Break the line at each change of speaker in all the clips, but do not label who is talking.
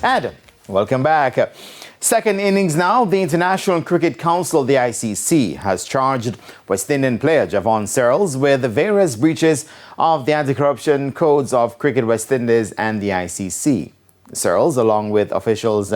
Ed, welcome back. Second innings now, the International Cricket Council, the ICC, has charged West Indian player Javon Searles with various breaches of the anti-corruption codes of Cricket West Indies and the ICC. Searles, along with officials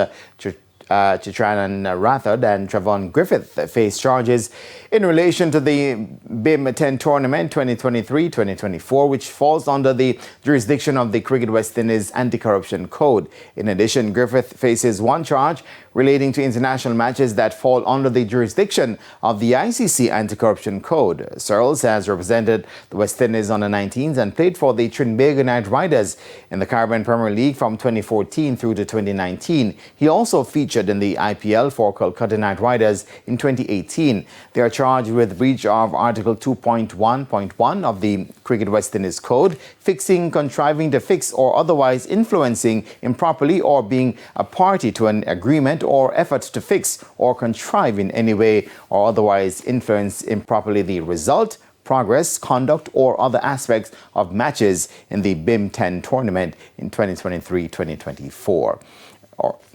Chitranan Rathod and Travon Griffith, face charges in relation to the BIM 10 tournament 2023-2024, which falls under the jurisdiction of the Cricket West Indies Anti-Corruption Code. In addition, Griffith faces one charge relating to international matches that fall under the jurisdiction of the ICC Anti-Corruption Code. Searles has represented the West Indies under-19s and played for the Trinbago Knight Riders in the Caribbean Premier League from 2014 through to 2019. He also featured in the IPL for Kolkata Knight Riders in 2018. They are charged with breach of Article 2.1.1 of the Cricket West Indies Code, fixing, contriving to fix, or otherwise influencing improperly or being a party to an agreement or effort to fix or contrive in any way or otherwise influence improperly the result, progress, conduct, or other aspects of matches in the BIM 10 tournament in 2023-2024.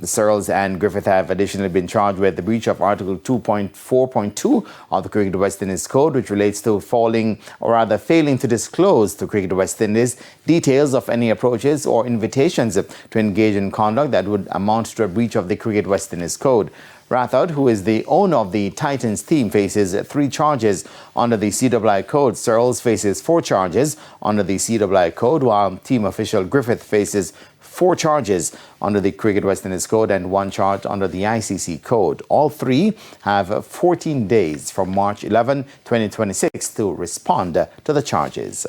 Searles and Griffith have additionally been charged with the breach of Article 2.4.2 of the Cricket West Indies Code, which relates to failing to disclose to Cricket West Indies details of any approaches or invitations to engage in conduct that would amount to a breach of the Cricket West Indies Code. Rathod, who is the owner of the Titans team, faces 3 charges under the CWI Code. Searles faces 4 charges under the CWI Code, while team official Griffith faces 4 charges under the Cricket West Indies Code and 1 charge under the ICC Code. All 3 have 14 days from March 11, 2026 to respond to the charges.